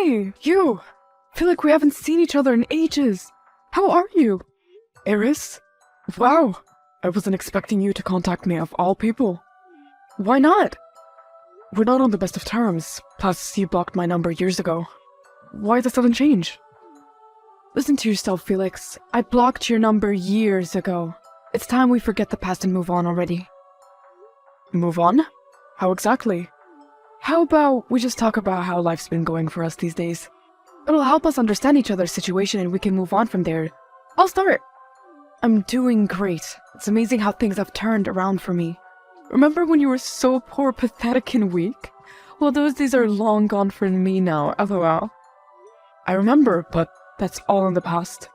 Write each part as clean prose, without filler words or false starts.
Hey, you! Feel like we haven't seen each other in ages. How are you? Eris? Wow, I wasn't expecting you to contact me of all people. Why not? We're not on the best of terms, plus you blocked my number years ago. Why the sudden change? Listen to yourself, Felix. I blocked your number years ago. It's time we forget the past and move on already. Move on? How exactly? How about we just talk about how life's been going for us these days? It'll help us understand each other's situation and we can move on from there. I'll start. I'm doing great. It's amazing how things have turned around for me. Remember when you were so poor, pathetic, and weak? Well, those days are long gone for me now, lol. I remember, but that's all in the past.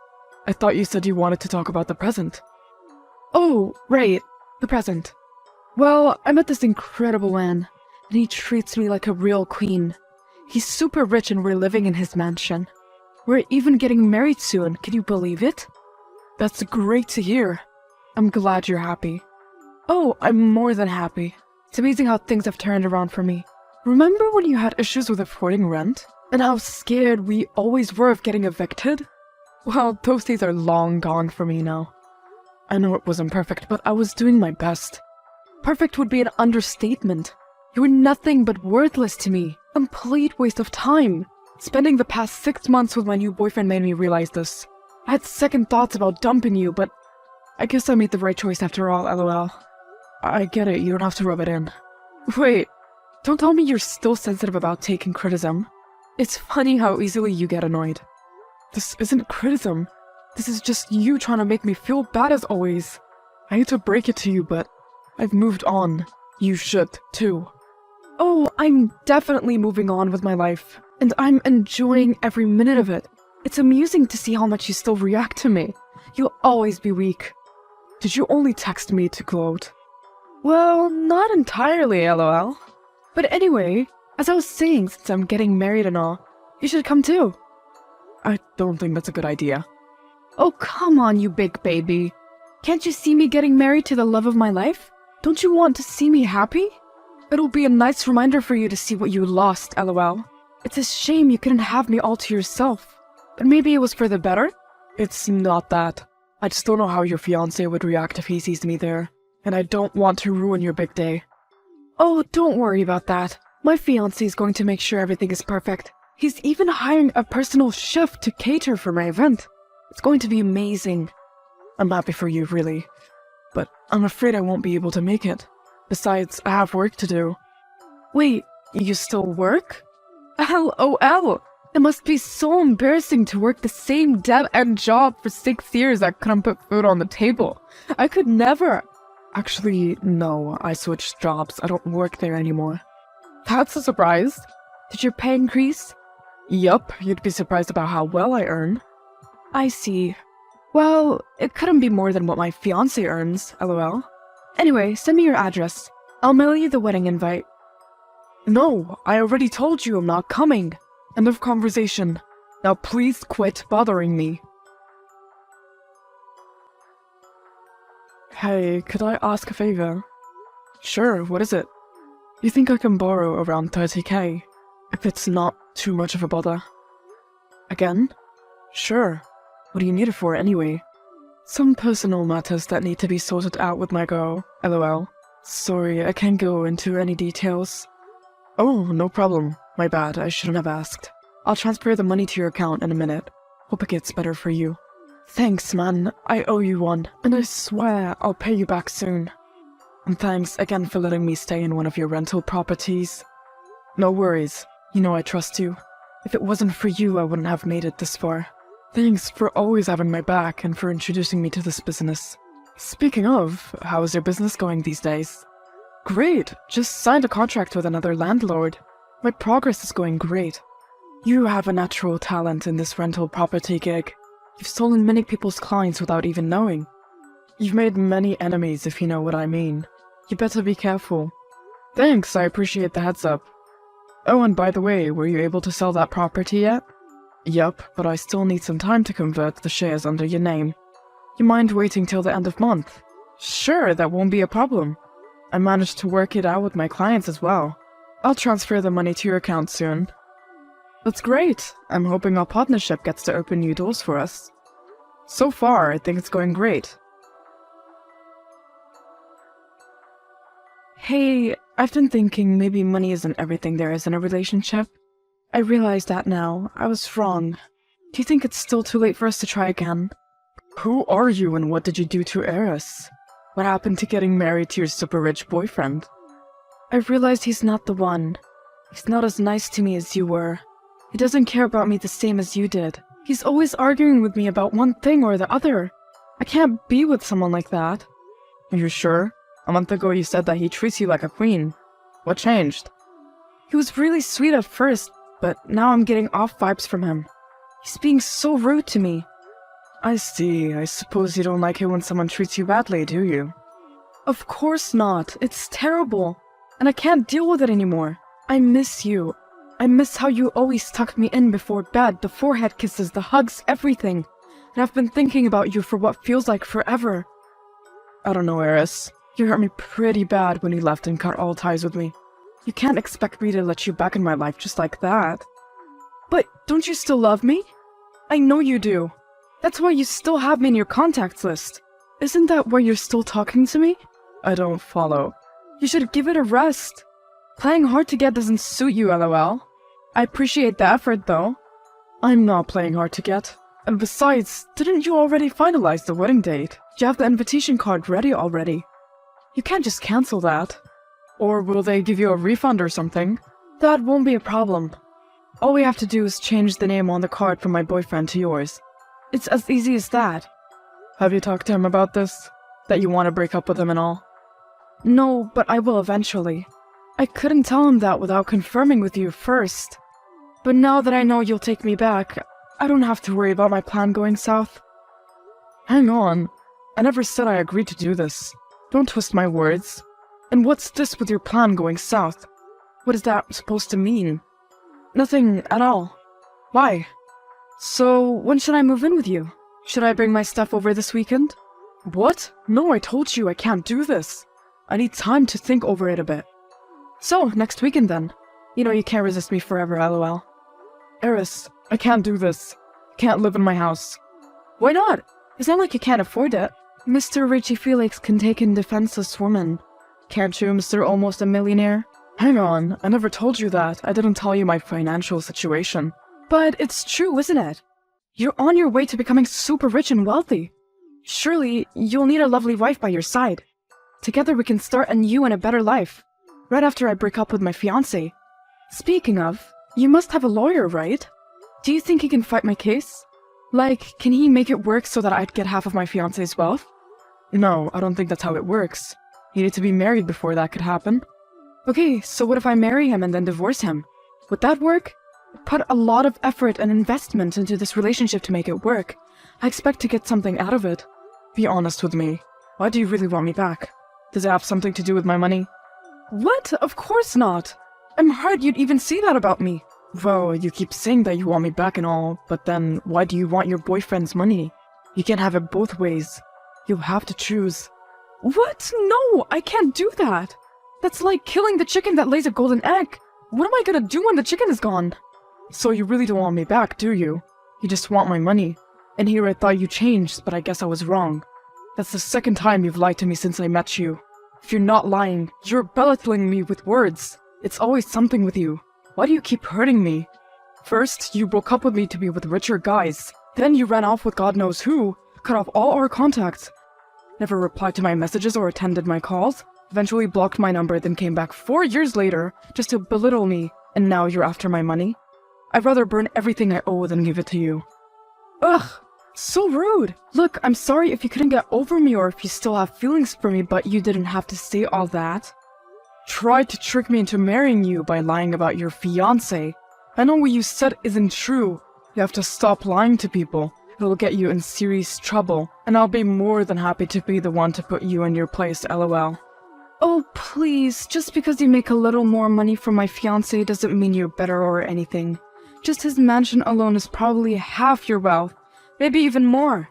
I thought you said you wanted to talk about the present. Oh, right, the present. Well, I met this incredible man, and he treats me like a real queen. He's super rich and we're living in his mansion. We're even getting married soon, can you believe it? That's great to hear. I'm glad you're happy. Oh, I'm more than happy. It's amazing how things have turned around for me. Remember when you had issues with affording rent? And how scared we always were of getting evicted? Well, those days are long gone for me now. I know it wasn't perfect, but I was doing my best. Perfect would be an understatement. You were nothing but worthless to me. Complete waste of time. Spending the past 6 months with my new boyfriend made me realize this. I had second thoughts about dumping you, but I guess I made the right choice after all, lol. I get it, you don't have to rub it in. Wait, don't tell me you're still sensitive about taking criticism. It's funny how easily you get annoyed. This isn't criticism. This is just you trying to make me feel bad as always. I hate to break it to you, but I've moved on. You should, too. Oh, I'm definitely moving on with my life, and I'm enjoying every minute of it. It's amusing to see how much you still react to me. You'll always be weak. Did you only text me to gloat? Well, not entirely, lol. But anyway, as I was saying, since I'm getting married and all, you should come too. I don't think that's a good idea. Oh, come on, you big baby. Can't you see me getting married to the love of my life? Don't you want to see me happy? It'll be a nice reminder for you to see what you lost, lol. It's a shame you couldn't have me all to yourself. But maybe it was for the better? It's not that. I just don't know how your fiancé would react if he sees me there. And I don't want to ruin your big day. Oh, don't worry about that. My fiancé is going to make sure everything is perfect. He's even hiring a personal chef to cater for my event. It's going to be amazing. I'm happy for you, really. But I'm afraid I won't be able to make it. Besides, I have work to do. Wait, you still work? LOL! It must be so embarrassing to work the same dead-end job for 6 years that couldn't put food on the table. I could never. Actually, no, I switched jobs. I don't work there anymore. That's a surprise. Did your pay increase? Yup, you'd be surprised about how well I earn. I see. Well, it couldn't be more than what my fiancé earns, lol. Anyway, send me your address. I'll mail you the wedding invite. No, I already told you I'm not coming. End of conversation. Now please quit bothering me. Hey, could I ask a favor? Sure, what is it? You think I can borrow around 30k? If it's not too much of a bother. Again? Sure. What do you need it for anyway? Some personal matters that need to be sorted out with my girl, lol. Sorry, I can't go into any details. Oh, no problem. My bad, I shouldn't have asked. I'll transfer the money to your account in a minute. Hope it gets better for you. Thanks, man. I owe you one, and I swear I'll pay you back soon. And thanks again for letting me stay in one of your rental properties. No worries. You know I trust you. If it wasn't for you, I wouldn't have made it this far. Thanks for always having my back and for introducing me to this business. Speaking of, how is your business going these days? Great! Just signed a contract with another landlord. My progress is going great. You have a natural talent in this rental property gig. You've stolen many people's clients without even knowing. You've made many enemies, if you know what I mean. You better be careful. Thanks, I appreciate the heads up. Oh, and by the way, were you able to sell that property yet? Yup, but I still need some time to convert the shares under your name. You mind waiting till the end of month? Sure, that won't be a problem. I managed to work it out with my clients as well. I'll transfer the money to your account soon. That's great. I'm hoping our partnership gets to open new doors for us. So far, I think it's going great. Hey, I've been thinking maybe money isn't everything there is in a relationship. I realize that now. I was wrong. Do you think it's still too late for us to try again? Who are you and what did you do to Eris? What happened to getting married to your super rich boyfriend? I realized he's not the one. He's not as nice to me as you were. He doesn't care about me the same as you did. He's always arguing with me about one thing or the other. I can't be with someone like that. Are you sure? A month ago you said that he treats you like a queen. What changed? He was really sweet at first, but now I'm getting off vibes from him. He's being so rude to me. I see. I suppose you don't like it when someone treats you badly, do you? Of course not. It's terrible. And I can't deal with it anymore. I miss you. I miss how you always tucked me in before bed, the forehead kisses, the hugs, everything. And I've been thinking about you for what feels like forever. I don't know, Eris. You hurt me pretty bad when you left and cut all ties with me. You can't expect me to let you back in my life just like that. But don't you still love me? I know you do. That's why you still have me in your contacts list. Isn't that why you're still talking to me? I don't follow. You should give it a rest. Playing hard to get doesn't suit you, LOL. I appreciate the effort, though. I'm not playing hard to get. And besides, didn't you already finalize the wedding date? You have the invitation card ready already. You can't just cancel that. Or will they give you a refund or something? That won't be a problem. All we have to do is change the name on the card from my boyfriend to yours. It's as easy as that. Have you talked to him about this? That you want to break up with him and all? No, but I will eventually. I couldn't tell him that without confirming with you first. But now that I know you'll take me back, I don't have to worry about my plan going south. Hang on. I never said I agreed to do this. Don't twist my words. And what's this with your plan going south? What is that supposed to mean? Nothing at all. Why? So, when should I move in with you? Should I bring my stuff over this weekend? What? No, I told you I can't do this. I need time to think over it a bit. So, next weekend then. You know you can't resist me forever, LOL. Eris, I can't do this. I can't live in my house. Why not? It's not like you can't afford it. Mr. Richie Felix can take in defenseless women. Can't you, Mr. Almost a Millionaire? Hang on, I never told you that. I didn't tell you my financial situation. But it's true, isn't it? You're on your way to becoming super rich and wealthy. Surely, you'll need a lovely wife by your side. Together we can start a new and a better life. Right after I break up with my fiancé. Speaking of, you must have a lawyer, right? Do you think he can fight my case? Like, can he make it work so that I'd get half of my fiancé's wealth? No, I don't think that's how it works. You need to be married before that could happen. Okay, so what if I marry him and then divorce him? Would that work? I put a lot of effort and investment into this relationship to make it work. I expect to get something out of it. Be honest with me. Why do you really want me back? Does it have something to do with my money? What? Of course not. I'm hurt you'd even say that about me. Well, you keep saying that you want me back and all, but then why do you want your boyfriend's money? You can't have it both ways. You have to choose. What? No, I can't do that. That's like killing the chicken that lays a golden egg. What am I gonna do when the chicken is gone? So you really don't want me back, do you? You just want my money. And here I thought you changed, but I guess I was wrong. That's the second time you've lied to me since I met you. If you're not lying, you're belittling me with words. It's always something with you. Why do you keep hurting me? First, you broke up with me to be with richer guys. Then you ran off with God knows who, cut off all our contacts. Never replied to my messages or attended my calls. Eventually blocked my number, then came back 4 years later just to belittle me. And now you're after my money? I'd rather burn everything I owe than give it to you. Ugh! So rude! Look, I'm sorry if you couldn't get over me or if you still have feelings for me, but you didn't have to say all that. Tried to trick me into marrying you by lying about your fiancé. I know what you said isn't true. You have to stop lying to people. It'll get you in serious trouble, and I'll be more than happy to be the one to put you in your place, LOL. Oh, please, just because you make a little more money from my fiancé doesn't mean you're better or anything. Just his mansion alone is probably half your wealth. Maybe even more.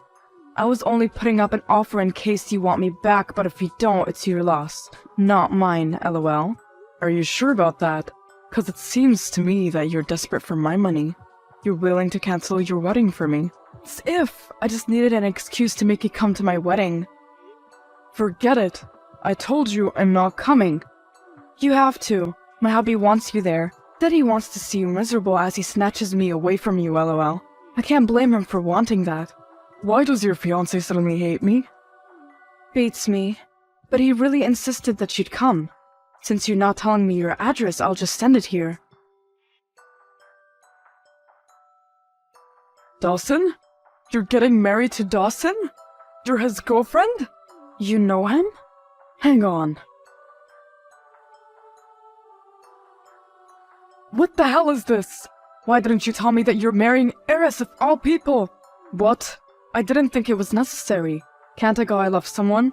I was only putting up an offer in case you want me back, but if you don't, it's your loss. Not mine, LOL. Are you sure about that? 'Cause it seems to me that you're desperate for my money. You're willing to cancel your wedding for me. As if I just needed an excuse to make you come to my wedding. Forget it. I told you I'm not coming. You have to. My hubby wants you there. Daddy wants to see you miserable as he snatches me away from you, lol. I can't blame him for wanting that. Why does your fiancé suddenly hate me? Beats me. But he really insisted that you'd come. Since you're not telling me your address, I'll just send it here. Dawson? You're getting married to Dawson? You're his girlfriend? You know him? Hang on. What the hell is this? Why didn't you tell me that you're marrying Eris of all people? What? I didn't think it was necessary. Can't a guy love someone?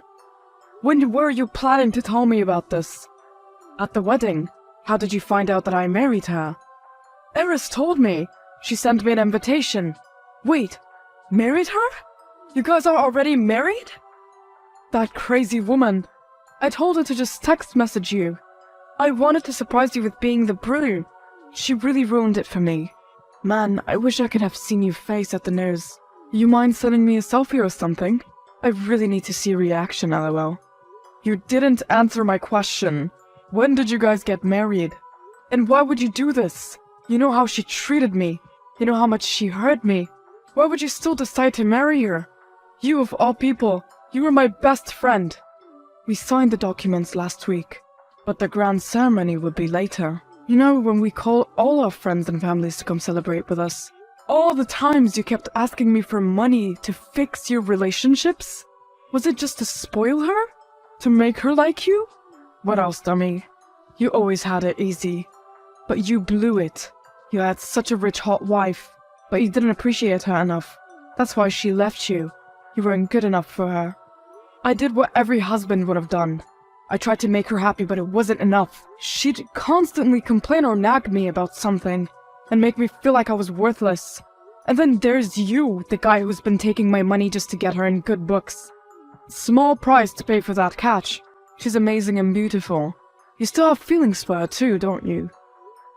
When were you planning to tell me about this? At the wedding. How did you find out that I married her? Eris told me. She sent me an invitation. Wait, married her? You guys are already married? That crazy woman. I told her to just text message you. I wanted to surprise you with being the brew. She really ruined it for me. Man, I wish I could have seen your face at the news. You mind sending me a selfie or something? I really need to see a reaction, lol. You didn't answer my question. When did you guys get married? And why would you do this? You know how she treated me. You know how much she hurt me. Why would you still decide to marry her? You of all people, you were my best friend. We signed the documents last week, but the grand ceremony would be later. You know, when we call all our friends and families to come celebrate with us. All the times you kept asking me for money to fix your relationships? Was it just to spoil her? To make her like you? What else, dummy? You always had it easy. But you blew it. You had such a rich hot wife, but you didn't appreciate her enough. That's why she left you. You weren't good enough for her. I did what every husband would have done. I tried to make her happy, but it wasn't enough. She'd constantly complain or nag me about something, and make me feel like I was worthless. And then there's you, the guy who's been taking my money just to get her in good books. Small price to pay for that catch. She's amazing and beautiful. You still have feelings for her too, don't you?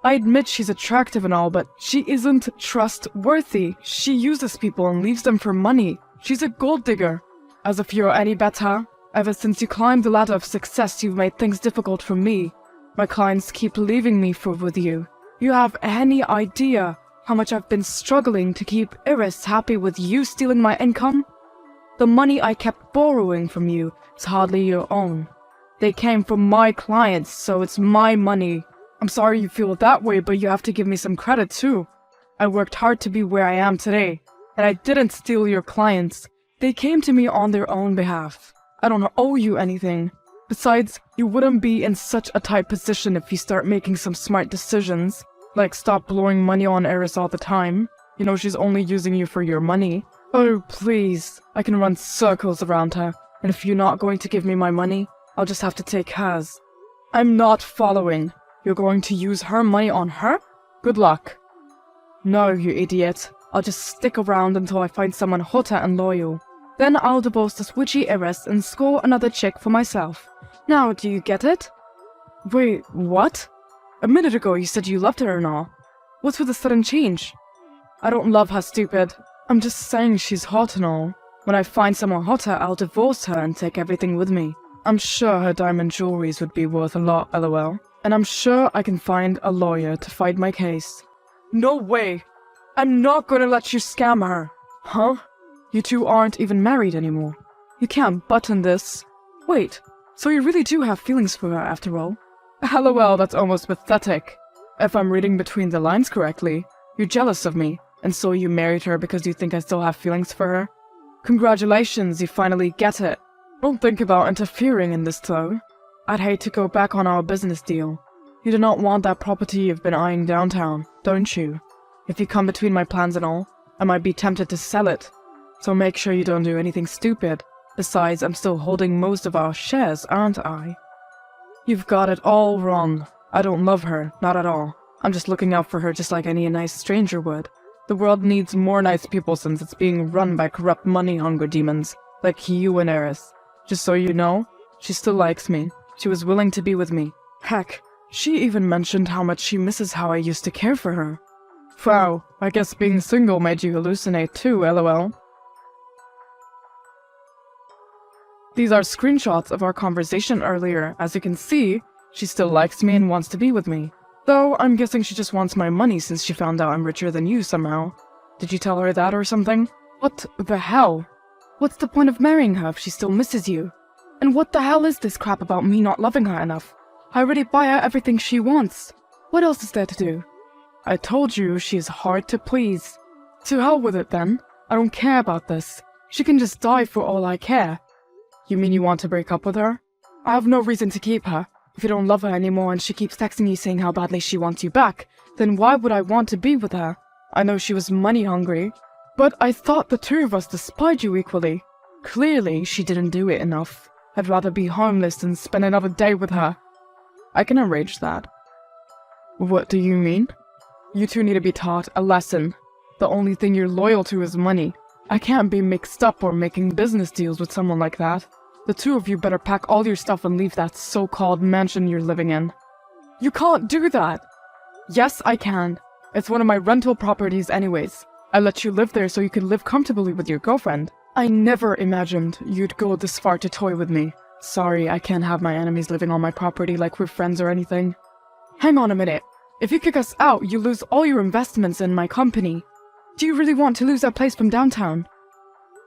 I admit she's attractive and all, but she isn't trustworthy. She uses people and leaves them for money. She's a gold digger. As if you're any better. Ever since you climbed the ladder of success, you've made things difficult for me. My clients keep leaving me with you. You have any idea how much I've been struggling to keep Eris happy with you stealing my income? The money I kept borrowing from you is hardly your own. They came from my clients, so it's my money. I'm sorry you feel that way, but you have to give me some credit too. I worked hard to be where I am today, and I didn't steal your clients. They came to me on their own behalf. I don't owe you anything. Besides, you wouldn't be in such a tight position if you start making some smart decisions. Like stop blowing money on Eris all the time. You know she's only using you for your money. Oh, please. I can run circles around her. And if you're not going to give me my money, I'll just have to take hers. I'm not following. You're going to use her money on her? Good luck. No, you idiot. I'll just stick around until I find someone hotter and loyal. Then I'll divorce this witchy Eris and score another chick for myself. Now, do you get it? Wait, what? A minute ago you said you loved her and all. What's with the sudden change? I don't love her, stupid. I'm just saying she's hot and all. When I find someone hotter, I'll divorce her and take everything with me. I'm sure her diamond jewelries would be worth a lot, lol. And I'm sure I can find a lawyer to fight my case. No way! I'm not gonna let you scam her! Huh? You two aren't even married anymore. You can't button this. Wait, so you really do have feelings for her after all? LOL, that's almost pathetic. If I'm reading between the lines correctly, you're jealous of me, and so you married her because you think I still have feelings for her? Congratulations, you finally get it. Don't think about interfering in this though. I'd hate to go back on our business deal. You do not want that property you've been eyeing downtown, don't you? If you come between my plans and all, I might be tempted to sell it. So make sure you don't do anything stupid. Besides, I'm still holding most of our shares, aren't I? You've got it all wrong. I don't love her, not at all. I'm just looking out for her just like any nice stranger would. The world needs more nice people since it's being run by corrupt money-hungry demons, like you and Eris. Just so you know, she still likes me. She was willing to be with me. Heck, She even mentioned how much she misses how I used to care for her. Wow, I guess being single made you hallucinate too, lol. These are screenshots of our conversation earlier. As you can see, she still likes me and wants to be with me. Though, I'm guessing she just wants my money since she found out I'm richer than you somehow. Did you tell her that or something? What the hell? What's the point of marrying her if she still misses you? And what the hell is this crap about me not loving her enough? I already buy her everything she wants. What else is there to do? I told you she is hard to please. To hell with it then. I don't care about this. She can just die for all I care. You mean you want to break up with her? I have no reason to keep her. If you don't love her anymore and she keeps texting you saying how badly she wants you back, then why would I want to be with her? I know she was money hungry, but I thought the two of us despised you equally. Clearly, she didn't do it enough. I'd rather be homeless than spend another day with her. I can arrange that. What do you mean? You two need to be taught a lesson. The only thing you're loyal to is money. I can't be mixed up or making business deals with someone like that. The two of you better pack all your stuff and leave that so-called mansion you're living in. You can't do that! Yes, I can. It's one of my rental properties anyways. I let you live there so you can live comfortably with your girlfriend. I never imagined you'd go this far to toy with me. Sorry, I can't have my enemies living on my property like we're friends or anything. Hang on a minute. If you kick us out, you lose all your investments in my company. Do you really want to lose that place from downtown?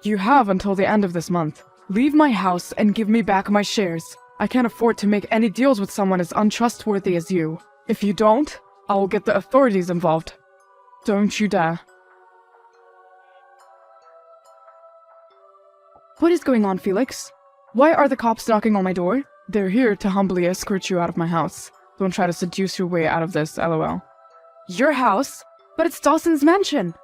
You have until the end of this month. Leave my house and give me back my shares. I can't afford to make any deals with someone as untrustworthy as you. If you don't, I will get the authorities involved. Don't you dare. What is going on, Felix? Why are the cops knocking on my door? They're here to humbly escort you out of my house. Don't try to seduce your way out of this, lol. Your house? But it's Dawson's mansion!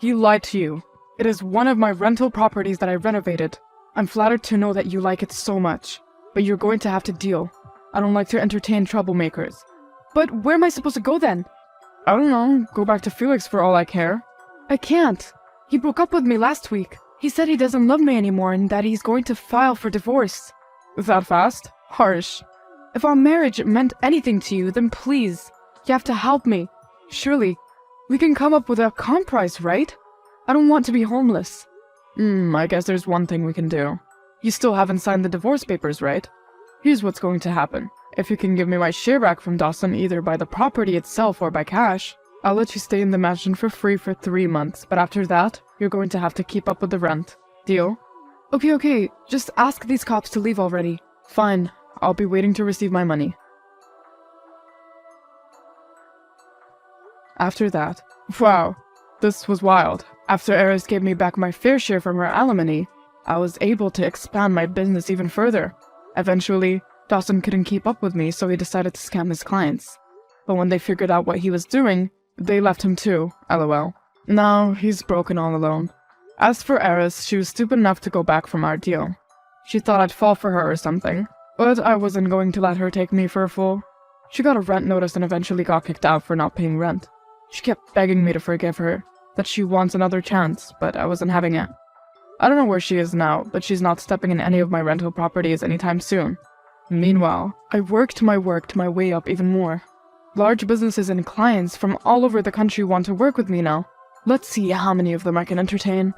He lied to you. It is one of my rental properties that I renovated. I'm flattered to know that you like it so much. But you're going to have to deal. I don't like to entertain troublemakers. But where am I supposed to go then? I don't know. Go back to Felix for all I care. I can't. He broke up with me last week. He said he doesn't love me anymore and that he's going to file for divorce. That fast? Harsh. If our marriage meant anything to you, then please, you have to help me. Surely, we can come up with a compromise, right? I don't want to be homeless. I guess there's one thing we can do. You still haven't signed the divorce papers, right? Here's what's going to happen. If you can give me my share back from Dawson either by the property itself or by cash, I'll let you stay in the mansion for free for 3 months, but after that, you're going to have to keep up with the rent. Deal? Okay, just ask these cops to leave already. Fine, I'll be waiting to receive my money. After that, wow, this was wild. After Eris gave me back my fair share from her alimony, I was able to expand my business even further. Eventually, Dawson couldn't keep up with me, so he decided to scam his clients. But when they figured out what he was doing, they left him too, lol. Now, he's broken all alone. As for Eris, she was stupid enough to go back from our deal. She thought I'd fall for her or something, but I wasn't going to let her take me for a fool. She got a rent notice and eventually got kicked out for not paying rent. She kept begging me to forgive her, that she wants another chance, but I wasn't having it. I don't know where she is now, but she's not stepping in any of my rental properties anytime soon. Meanwhile, I worked my way up even more. Large businesses and clients from all over the country want to work with me now. Let's see how many of them I can entertain.